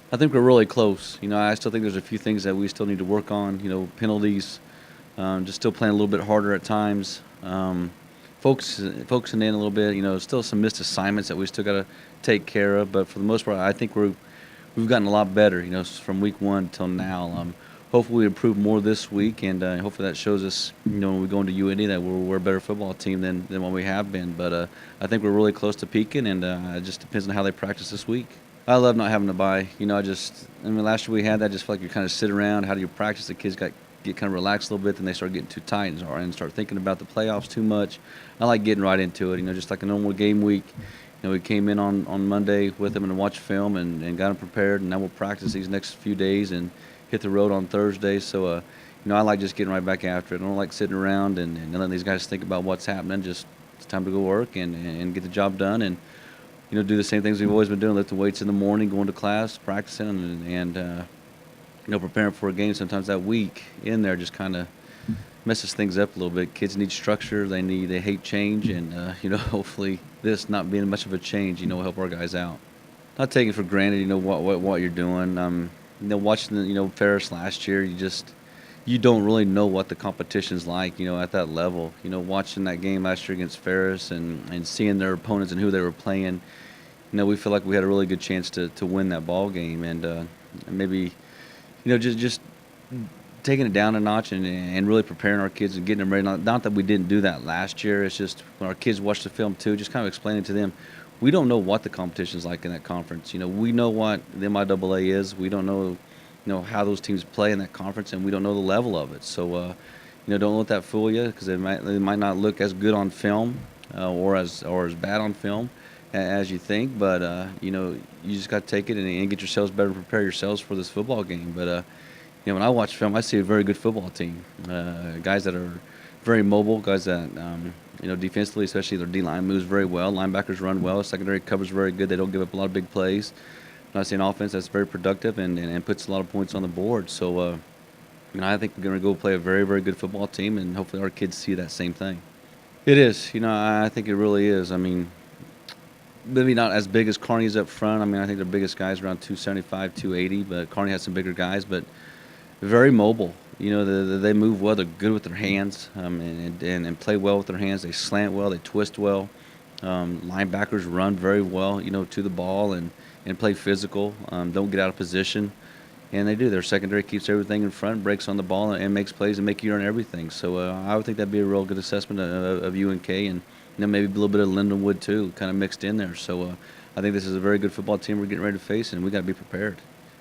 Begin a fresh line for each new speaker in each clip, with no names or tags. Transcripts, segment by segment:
I think we're really close. I still think there's a few things that we still need to work on. Penalties, just still playing a little bit harder at times. Focusing in a little bit. Still some missed assignments that we still got to take care of. But for the most part, I think we've gotten a lot better. From week one till now. Hopefully we improve more this week, and hopefully that shows us, when we go into UND that we're a better football team than what we have been. But I think we're really close to peaking, and it just depends on how they practice this week. I love not having to buy. Last year we had that. Just feel like you kind of sit around. How do you practice? The kids get kind of relaxed a little bit, then they start getting too tight and start thinking about the playoffs too much. I like getting right into it. Just like a normal game week. We came in on Monday with them and watched film and got them prepared, and now we'll practice these next few days and hit the road on Thursday. So, I like just getting right back after it. I don't like sitting around and letting these guys think about what's happening. Just it's time to go work and get the job done and do the same things we've always been doing: lift the weights in the morning, going to class, practicing, and preparing for a game. Sometimes that week in there just kind of messes things up a little bit. Kids need structure. They hate change, and hopefully this not being much of a change, will help our guys out. Not taking for granted, what you're doing. Watching Ferris last year, you don't really know what the competition's like, at that level. Watching that game last year against Ferris and seeing their opponents and who they were playing, we feel like we had a really good chance to win that ball game, and maybe, just taking it down a notch and really preparing our kids and getting them ready. Not that we didn't do that last year. It's just when our kids watch the film too, just kind of explaining to them, we don't know what the competition's like in that conference. We know what the MIAA is. We don't know, how those teams play in that conference, and we don't know the level of it. So, don't let that fool you, because it might not look as good on film or as bad on film as you think. But you just got to take it and get yourselves better, prepare yourselves for this football game. But when I watch film, I see a very good football team. Guys that are very mobile, guys that, defensively, especially their D-line moves very well. Linebackers run well. Secondary covers very good. They don't give up a lot of big plays. And I see an offense that's very productive and puts a lot of points on the board. So, I think we're going to go play a very, very good football team, and hopefully our kids see that same thing. It is. I think it really is. Maybe not as big as Kearney's up front. I think their biggest guys around 275, 280, but Kearney has some bigger guys. But very mobile. They move well. They're good with their hands, and play well with their hands. They slant well. They twist well. Linebackers run very well, to the ball and play physical. Don't get out of position, and they do. Their secondary keeps everything in front, breaks on the ball, and makes plays and make you earn everything. So I would think that'd be a real good assessment of UNK, and maybe a little bit of Lindenwood too, kind of mixed in there. So I think this is a very good football team we're getting ready to face, and we got to be prepared.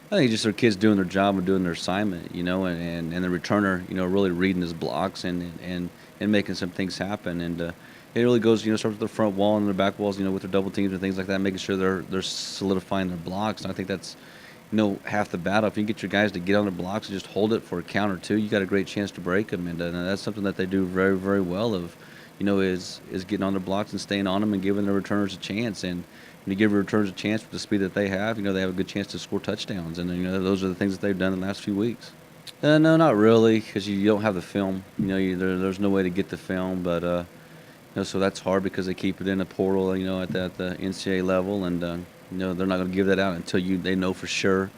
I think just their kids doing their job and doing their assignment, and the returner, really reading his blocks and making some things happen. And it really goes, starts with the front wall and their back walls, with their double teams and things like that, making sure they're solidifying their blocks. And I think that's, half the battle. If you can get your guys to get on their blocks and just hold it for a count or two, you got a great chance to break them. And that's something that they do very, very well of, is getting on their blocks and staying on them and giving their returners a chance. And when you give your returners a chance with the speed that they have, they have a good chance to score touchdowns. And, those are the things that they've done in the last few weeks. No, not really, because you don't have the film. There's no way to get the film. But, so that's hard because they keep it in a portal, at the NCAA level. And, they're not going to give that out until they know for sure.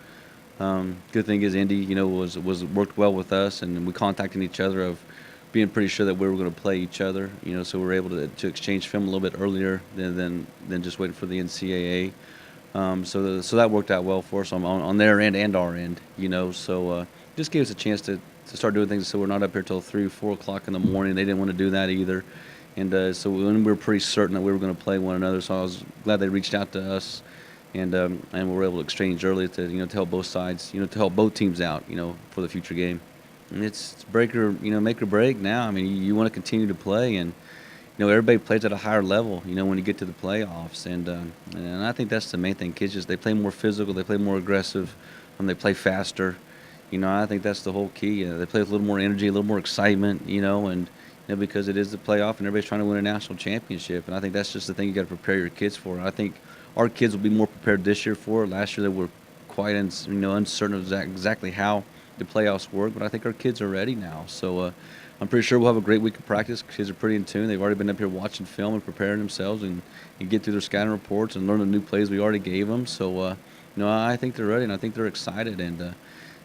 Good thing is Indy, was worked well with us, and we contacted each other of being pretty sure that we were going to play each other, so we were able to exchange film a little bit earlier than just waiting for the NCAA. So that worked out well for us on their end and our end, So just gave us a chance to start doing things, so we're not up here till 3 or 4 o'clock in the morning. They didn't want to do that either. And so we were pretty certain that we were going to play one another, so I was glad they reached out to us. And we were able to exchange early to help both sides, to help both teams out, for the future game. And it's break or make or break now. You want to continue to play, and everybody plays at a higher level. When you get to the playoffs, and I think that's the main thing. Kids they play more physical, they play more aggressive, they play faster. I think that's the whole key. They play with a little more energy, a little more excitement. And because it is the playoff and everybody's trying to win a national championship, and I think that's just the thing you got to prepare your kids for. I think our kids will be more prepared this year for it. Last year they were quite uncertain of exactly how the playoffs work, but I think our kids are ready now. So I'm pretty sure we'll have a great week of practice. Kids are pretty in tune. They've already been up here watching film and preparing themselves and get through their scouting reports and learn the new plays we already gave them. So No, I think they're ready, and I think they're excited, and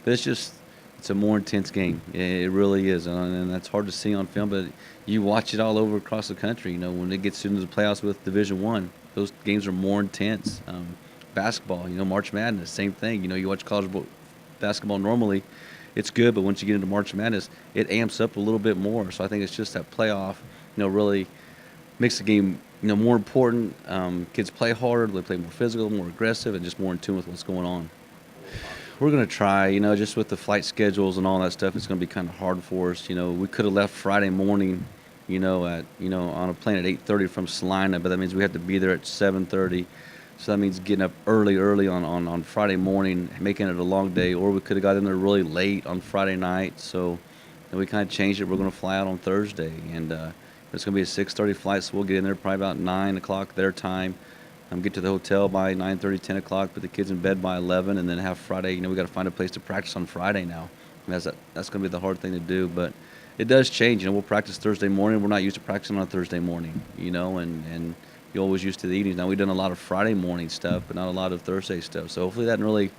but it's a more intense game. It really is, and that's hard to see on film. But you watch it all over across the country. You know, when it gets into the playoffs with Division One, those games are more intense. Basketball, March Madness, same thing. You watch basketball normally, it's good, but once you get into March Madness, it amps up a little bit more. So I think it's just that playoff, really makes the game, more important. Kids play harder, they play more physical, more aggressive, and just more in tune with what's going on. We're going to try, just with the flight schedules and all that stuff, it's going to be kind of hard for us. We could have left Friday morning, on a plane at 8:30 from Salina, but that means we have to be there at 7:30. So that means getting up early on Friday morning, making it a long day, or we could have got in there really late on Friday night. So then we kind of changed it. We're going to fly out on Thursday, and it's going to be a 6:30 flight, so we'll get in there probably about 9 o'clock their time. Get to the hotel by 9:30, 10 o'clock, put the kids in bed by 11, and then have Friday. We got to find a place to practice on Friday now. And that's going to be the hard thing to do, but it does change. We'll practice Thursday morning. We're not used to practicing on a Thursday morning, and you're always used to the evenings. Now, we've done a lot of Friday morning stuff, but not a lot of Thursday stuff. So hopefully that really,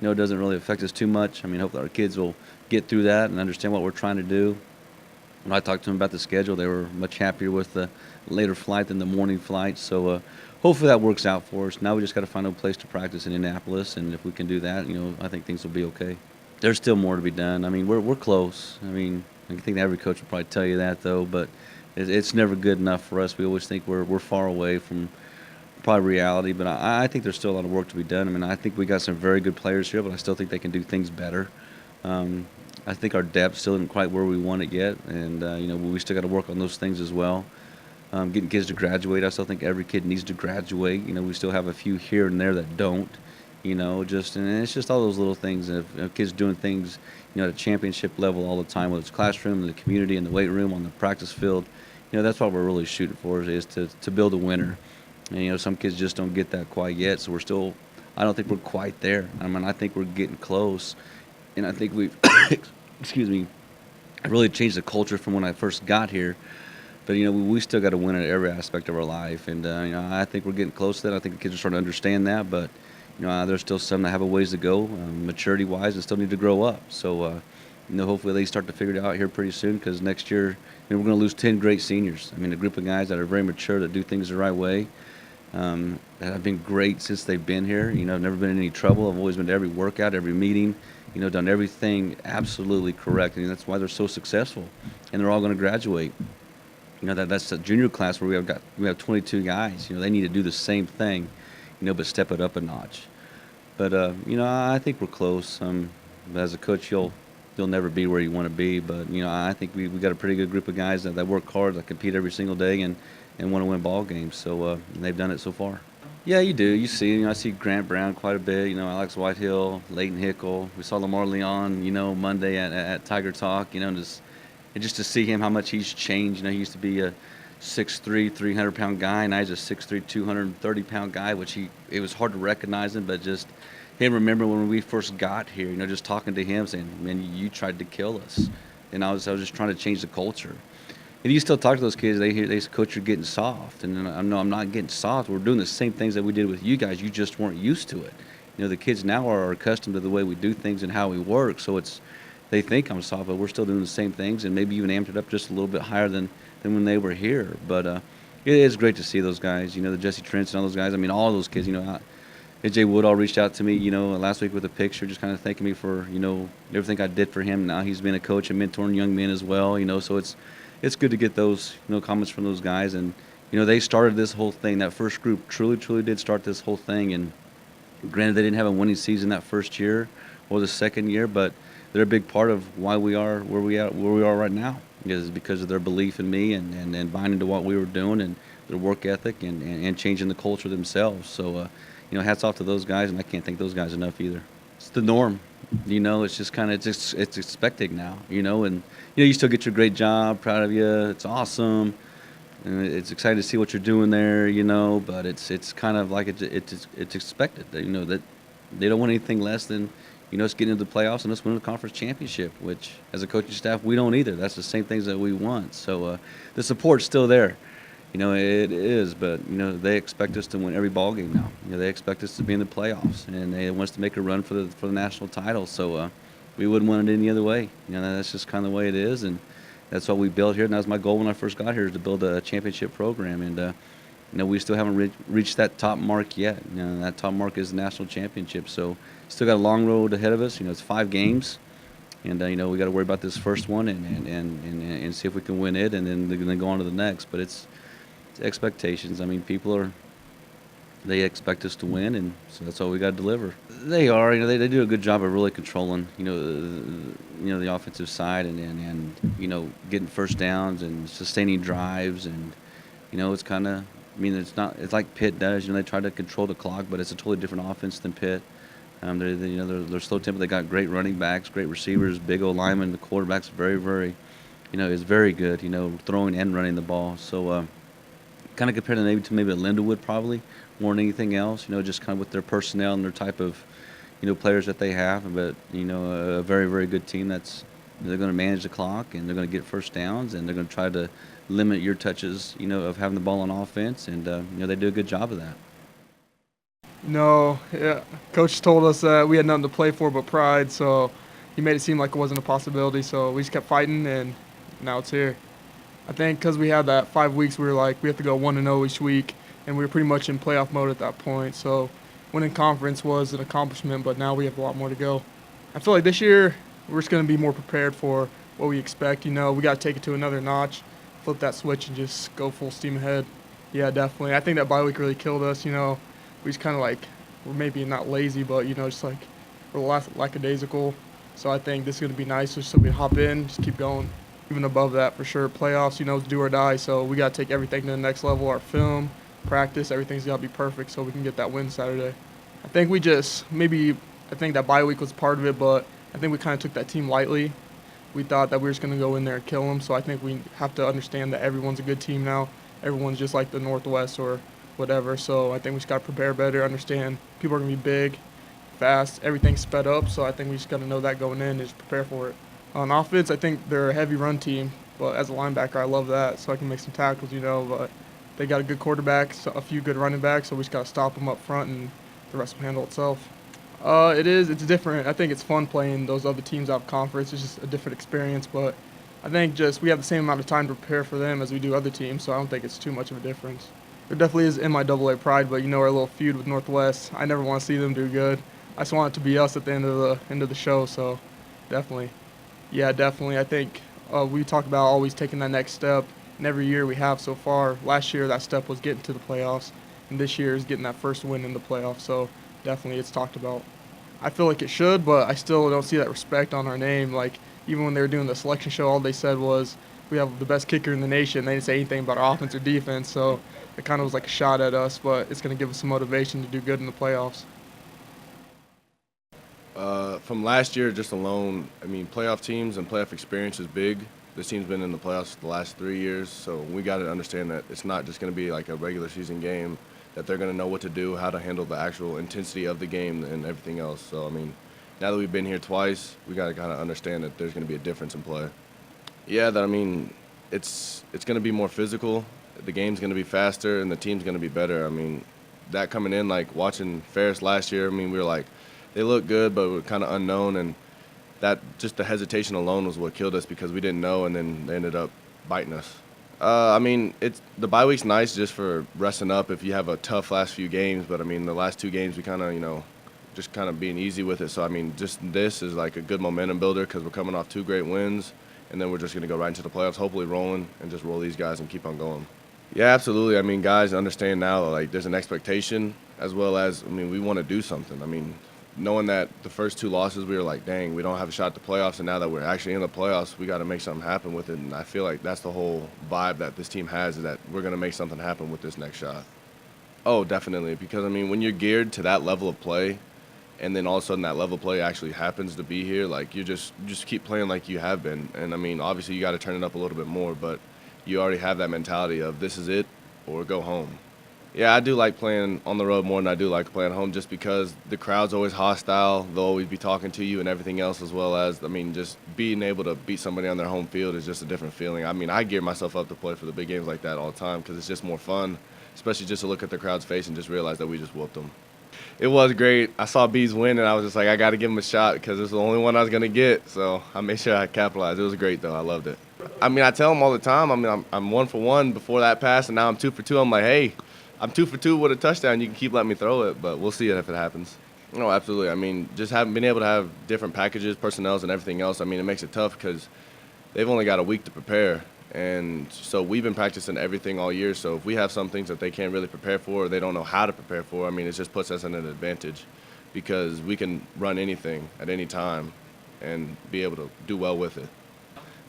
doesn't really affect us too much. Hopefully our kids will get through that and understand what we're trying to do. When I talked to them about the schedule, they were much happier with the later flight than the morning flight. So hopefully that works out for us. Now we just got to find a place to practice in Indianapolis, and if we can do that, I think things will be okay. There's still more to be done. We're close. I think every coach will probably tell you that, though, but it's never good enough for us. We always think we're far away from probably reality, but I think there's still a lot of work to be done. I think we got some very good players here, but I still think they can do things better. I think our depth still isn't quite where we want it yet, and we still got to work on those things as well. Getting kids to graduate, I still think every kid needs to graduate. We still have a few here and there that don't. And it's just all those little things. If kids doing things, at a championship level all the time, whether it's classroom, in the community, in the weight room, on the practice field, that's what we're really shooting for is to build a winner. And some kids just don't get that quite yet, so I don't think we're quite there. I think we're getting close, and I think we've excuse me, really changed the culture from when I first got here. But we still got to win at every aspect of our life, and I think we're getting close to that. I think the kids are starting to understand that, but there's still some that have a ways to go, maturity-wise, and still need to grow up. So hopefully they start to figure it out here pretty soon, because next year we're going to lose 10 great seniors. A group of guys that are very mature, that do things the right way, that have been great since they've been here. I've never been in any trouble. I've always been to every workout, every meeting. Done everything absolutely correct, and that's why they're so successful. And they're all going to graduate. That's the junior class where we have 22 guys. They need to do the same thing, but step it up a notch. But I think we're close. As a coach, you'll never be where you want to be. But I think we got a pretty good group of guys that work hard, that compete every single day, and want to win ball games. So they've done it so far. Yeah, you do. You see, I see Grant Brown quite a bit. Alex Whitehill, Leighton Hickle. We saw Lamar Leon, Monday at Tiger Talk. And just to see him, how much he's changed. He used to be a 6'3", 300-pound guy. Now he's a 6'3", 230-pound guy, which it was hard to recognize him. But just him, remember when we first got here, just talking to him, saying, "Man, you tried to kill us," and I was just trying to change the culture. And you still talk to those kids, they say, "Coach, you're getting soft." And I know I'm not getting soft. We're doing the same things that we did with you guys. You just weren't used to it. The kids now are accustomed to the way we do things and how we work. So they think I'm soft, but we're still doing the same things, and maybe even amped it up just a little bit higher than when they were here. But it is great to see those guys. The Jesse Trents and all those guys. all those kids. AJ Woodall reached out to me, last week with a picture, just kind of thanking me for, everything I did for him. Now he's been a coach and mentoring young men as well. So it's good to get those, comments from those guys. And, they started this whole thing. That first group truly did start this whole thing. And granted, they didn't have a winning season that first year or the second year, but they're a big part of why we are where we are right now. Is because of their belief in me and buying into what we were doing and their work ethic and changing the culture themselves. So, hats off to those guys, and I can't thank those guys enough either. It's the norm. It's just kind of it's expected now. And you still get your great job, proud of you. It's awesome, and it's exciting to see what you're doing there. But it's kind of like it's expected. That they don't want anything less than us getting into the playoffs and us winning the conference championship. Which, as a coaching staff, we don't either. That's the same things that we want. So the support's still there. It is, but they expect us to win every ball game now. They expect us to be in the playoffs, and they want us to make a run for the national title. So we wouldn't want it any other way. That's just kind of the way it is, and that's what we built here. And that was my goal when I first got here, is to build a championship program. And we still haven't reached that top mark yet. That top mark is the national championship. So still got a long road ahead of us. It's 5 games. And we got to worry about this first one and see if we can win it, and then go on to the next. But it's expectations. I mean, they expect us to win, and so that's all we got to deliver. They are, they do a good job of really controlling, the offensive side and getting first downs and sustaining drives, and it's kind of, it's like Pitt does. They try to control the clock, but it's a totally different offense than Pitt. They're slow tempo. They got great running backs, great receivers, big old linemen. The quarterback's very, very, is very good. Throwing and running the ball. So kind of compared to maybe a Lindenwood probably more than anything else. Just kind of with their personnel and their type of players that they have. But a very, very good team they're going to manage the clock, and they're going to get first downs, and they're going to try to limit your touches of having the ball on offense, and they do a good job of that.
No, yeah. Coach told us that we had nothing to play for but pride, so he made it seem like it wasn't a possibility. So we just kept fighting, and now it's here. I think because we had that 5 weeks, we were like, we have to go 1-0 each week, and we were pretty much in playoff mode at that point. So winning conference was an accomplishment, but now we have a lot more to go. I feel like this year we're just going to be more prepared for what we expect. We got to take it to another notch, flip that switch, and just go full steam ahead. Yeah, definitely. I think that bye week really killed us. We just kind of like, we're maybe not lazy, but just like we're lackadaisical. So I think this is going to be nice, just so we hop in, just keep going. Even above that, for sure, playoffs, it's do or die. So we got to take everything to the next level. Our film, practice, everything's got to be perfect so we can get that win Saturday. I think I think that bye week was part of it, but I think we kind of took that team lightly. We thought that we were just going to go in there and kill them. So I think we have to understand that everyone's a good team now. Everyone's just like the Northwest or whatever. So I think we just got to prepare better, understand people are going to be big, fast, everything's sped up. So I think we just got to know that going in and just prepare for it. On offense, I think they're a heavy run team, but as a linebacker, I love that, so I can make some tackles, but they got a good quarterback, so a few good running backs, so we just got to stop them up front, and the rest will handle itself. It's different. I think it's fun playing those other teams out of conference. It's just a different experience, but I think we have the same amount of time to prepare for them as we do other teams, so I don't think it's too much of a difference. There definitely is MIAA pride, but our little feud with Northwest, I never want to see them do good. I just want it to be us at the end of the show, so definitely. Yeah, definitely. I think we talk about always taking that next step, and every year we have so far. Last year that step was getting to the playoffs, and this year is getting that first win in the playoffs, so definitely it's talked about. I feel like it should, but I still don't see that respect on our name. Like, even when they were doing the selection show, all they said was, we have the best kicker in the nation. They didn't say anything about our offense or defense, so it kind of was like a shot at us, but it's going to give us some motivation to do good in the playoffs.
From last year just alone, playoff teams and playoff experience is big. This team's been in the playoffs the last 3 years, so we got to understand that it's not just going to be like a regular season game, that they're going to know what to do, how to handle the actual intensity of the game and everything else. So, now that we've been here twice, we got to kind of understand that there's going to be a difference in play. Yeah, it's going to be more physical. The game's going to be faster, and the team's going to be better. That coming in, like watching Ferris last year, we were like, they look good, but we're kind of unknown, and that just the hesitation alone was what killed us because we didn't know, and then they ended up biting us. It's the bye week's nice just for resting up if you have a tough last few games, but the last 2 games we kind of, just kind of being easy with it. So just this is like a good momentum builder because we're coming off 2 great wins, and then we're just gonna go right into the playoffs, hopefully rolling, and just roll these guys and keep on going. Yeah, absolutely. Guys understand now like there's an expectation as well as we want to do something. Knowing that the first 2 losses, we were like, dang, we don't have a shot at the playoffs, and now that we're actually in the playoffs, we got to make something happen with it. And I feel like that's the whole vibe that this team has, is that we're going to make something happen with this next shot. Oh, definitely, because, when you're geared to that level of play, and then all of a sudden that level of play actually happens to be here, like you just keep playing like you have been. And, obviously you got to turn it up a little bit more, but you already have that mentality of this is it or go home. Yeah, I do like playing on the road more than I do like playing at home just because the crowd's always hostile. They'll always be talking to you and everything else, as well as, I mean, just being able to beat somebody on their home field is just a different feeling. I mean, I gear myself up to play for the big games like that all the time because it's just more fun, especially just to look at the crowd's face and just realize that we just whooped them. It was great. I saw Bees win, and I was just like, I got to give him a shot because it's the only one I was going to get. So I made sure I capitalized. It was great, though. I loved it. I mean, I tell them all the time. I mean, I'm 1 for 1 before that pass, and now I'm 2 for 2. I'm like, hey, I'm 2 for 2 with a touchdown. You can keep letting me throw it, but we'll see it if it happens. No, absolutely. I mean, just having been able to have different packages, personnels, and everything else, I mean, it makes it tough because they've only got a week to prepare. And so we've been practicing everything all year. So if we have some things that they can't really prepare for or they don't know how to prepare for, I mean, it just puts us in an advantage because we can run anything at any time and be able to do well with it.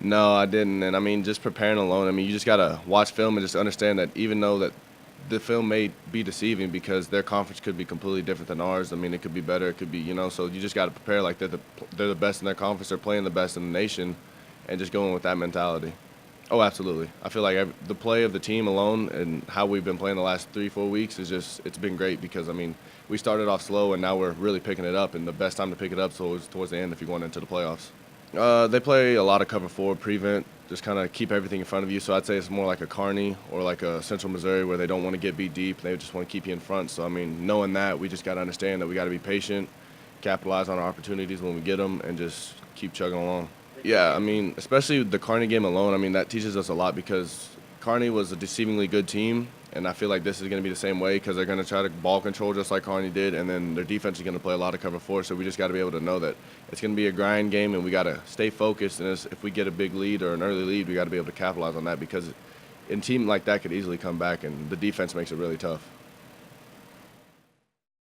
No, I didn't. And I mean, just preparing alone, I mean, you just got to watch film and just understand that even though that the film may be deceiving because their conference could be completely different than ours. I mean, it could be better. It could be, so you just got to prepare like they're the best in their conference. They're playing the best in the nation and just going with that mentality. Oh, absolutely. I feel like the play of the team alone and how we've been playing the last 3-4 weeks is it's been great because, I mean, we started off slow and now we're really picking it up, and the best time to pick it up is towards the end if you're going into the playoffs. They play a lot of cover 4, prevent, just kind of keep everything in front of you. So I'd say it's more like a Kearney or like a Central Missouri where they don't want to get beat deep. They just want to keep you in front. So, I mean, knowing that, we just got to understand that we got to be patient, capitalize on our opportunities when we get them, and just keep chugging along. Yeah, I mean, especially the Kearney game alone, I mean, that teaches us a lot because Kearney was a deceivingly good team, and I feel like this is going to be the same way because they're going to try to ball control just like Kearney did, and then their defense is going to play a lot of cover 4, so we just got to be able to know that it's going to be a grind game, and we got to stay focused, and if we get a big lead or an early lead, we got to be able to capitalize on that because a team like that could easily come back, and the defense makes it really tough.